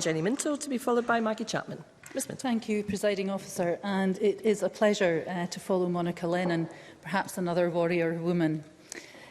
Jenni Minto, to be followed by Maggie Chapman. Ms Minto. Thank you, Presiding Officer. And it is a pleasure to follow Monica Lennon, perhaps another warrior woman.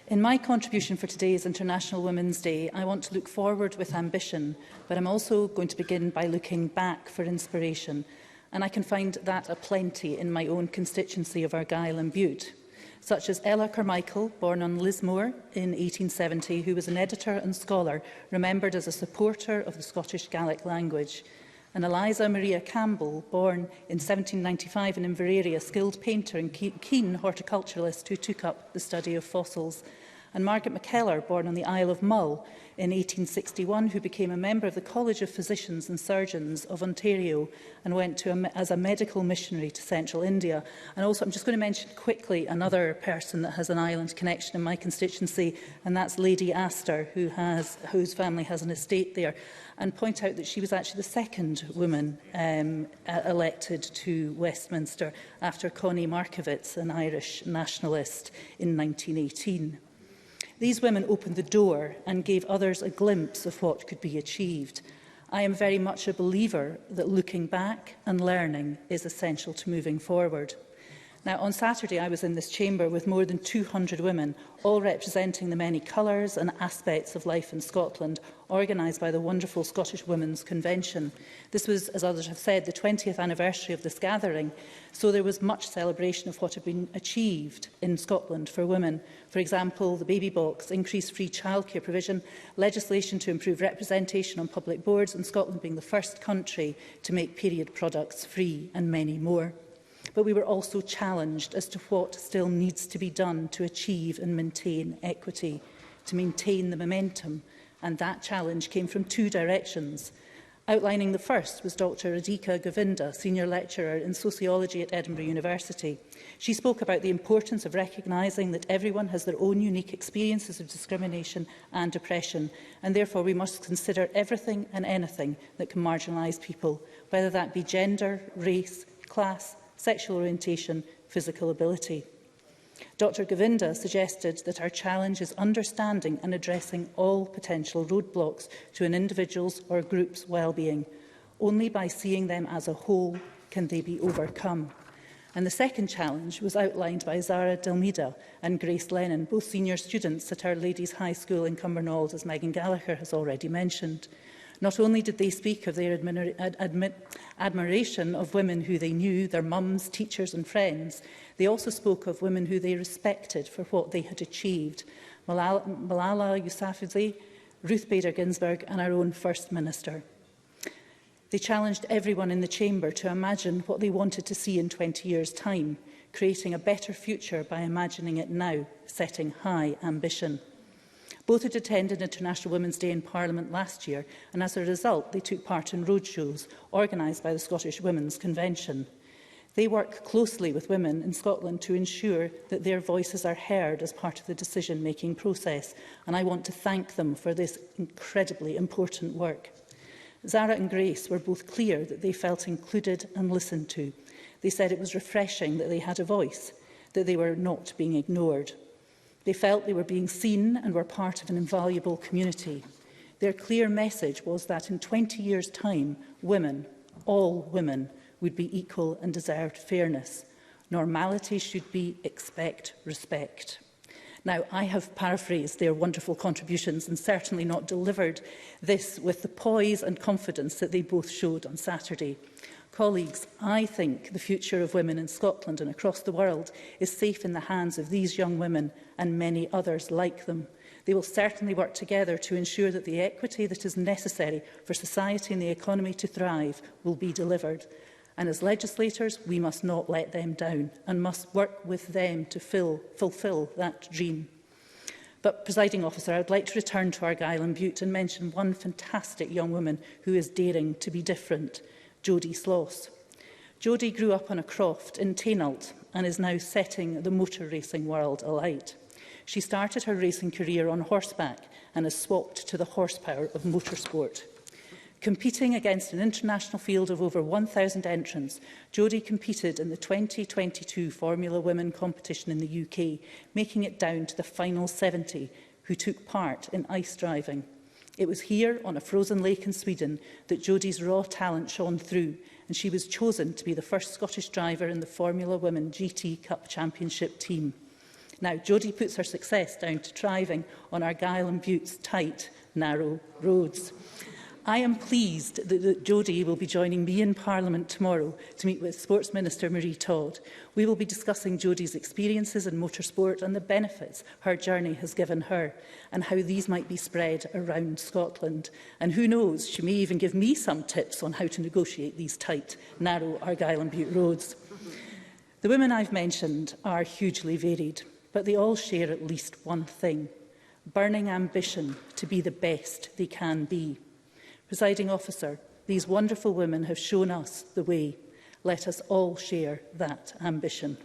In my contribution for today's International Women's Day, I want to look forward with ambition, but I'm also going to begin by looking back for inspiration. And I can find that aplenty in my own constituency of Argyll and Bute, such as Ella Carmichael, born on Lismore in 1870, who was an editor and scholar, remembered as a supporter of the Scottish Gaelic language, and Eliza Maria Campbell, born in 1795 in Inverary, a skilled painter and keen horticulturalist who took up the study of fossils, and Margaret McKellar, born on the Isle of Mull in 1861, who became a member of the College of Physicians and Surgeons of Ontario and went as a medical missionary to central India. And also, I'm just going to mention quickly another person that has an island connection in my constituency, and that's Lady Astor, whose family has an estate there, and point out that she was actually the second woman elected to Westminster after Connie Markievicz, an Irish nationalist, in 1918. These women opened the door and gave others a glimpse of what could be achieved. I am very much a believer that looking back and learning is essential to moving forward. Now, on Saturday, I was in this chamber with more than 200 women, all representing the many colours and aspects of life in Scotland, organised by the wonderful Scottish Women's Convention. This was, as others have said, the 20th anniversary of this gathering, so there was much celebration of what had been achieved in Scotland for women. For example, the baby box, increased free childcare provision, legislation to improve representation on public boards, and Scotland being the first country to make period products free, and many more. But we were also challenged as to what still needs to be done to achieve and maintain equity, to maintain the momentum, and that challenge came from two directions. Outlining the first was Dr Radhika Govinda, Senior Lecturer in Sociology at Edinburgh University. She spoke about the importance of recognising that everyone has their own unique experiences of discrimination and oppression, and therefore we must consider everything and anything that can marginalise people, whether that be gender, race, class, sexual orientation, physical ability. Dr Govinda suggested that our challenge is understanding and addressing all potential roadblocks to an individual's or group's well-being. Only by seeing them as a whole can they be overcome. And the second challenge was outlined by Zara Delmida and Grace Lennon, both senior students at Our Ladies High School in Cumbernauld, as Megan Gallagher has already mentioned. Not only did they speak of their admiration of women who they knew, their mums, teachers and friends, they also spoke of women who they respected for what they had achieved. Malala Yousafzai, Ruth Bader Ginsburg and our own First Minister. They challenged everyone in the chamber to imagine what they wanted to see in 20 years' time, creating a better future by imagining it now, setting high ambition. Both had attended International Women's Day in Parliament last year, and as a result, they took part in roadshows organised by the Scottish Women's Convention. They work closely with women in Scotland to ensure that their voices are heard as part of the decision-making process, and I want to thank them for this incredibly important work. Zara and Grace were both clear that they felt included and listened to. They said it was refreshing that they had a voice, that they were not being ignored. They felt they were being seen and were part of an invaluable community. Their clear message was that in 20 years' time, women, all women, would be equal and deserved fairness. Normality should be expect respect. Now, I have paraphrased their wonderful contributions and certainly not delivered this with the poise and confidence that they both showed on Saturday. Colleagues, I think the future of women in Scotland and across the world is safe in the hands of these young women and many others like them. They will certainly work together to ensure that the equity that is necessary for society and the economy to thrive will be delivered. And as legislators, we must not let them down and must work with them to fulfil that dream. But, Presiding Officer, I would like to return to Argyll and Bute and mention one fantastic young woman who is daring to be different. Jodie Sloss. Jodie grew up on a croft in Tainault and is now setting the motor racing world alight. She started her racing career on horseback and has swapped to the horsepower of motorsport. Competing against an international field of over 1,000 entrants, Jodie competed in the 2022 Formula Women competition in the UK, making it down to the final 70 who took part in ice driving. It was here, on a frozen lake in Sweden, that Jodie's raw talent shone through, and she was chosen to be the first Scottish driver in the Formula Women GT Cup Championship team. Now, Jodie puts her success down to driving on Argyll and Bute's tight, narrow roads. I am pleased that Jodie will be joining me in Parliament tomorrow to meet with Sports Minister Marie Todd. We will be discussing Jodie's experiences in motorsport and the benefits her journey has given her, and how these might be spread around Scotland. And who knows, she may even give me some tips on how to negotiate these tight, narrow Argyll and Bute roads. The women I've mentioned are hugely varied, but they all share at least one thing: burning ambition to be the best they can be. Presiding Officer, these wonderful women have shown us the way. Let us all share that ambition.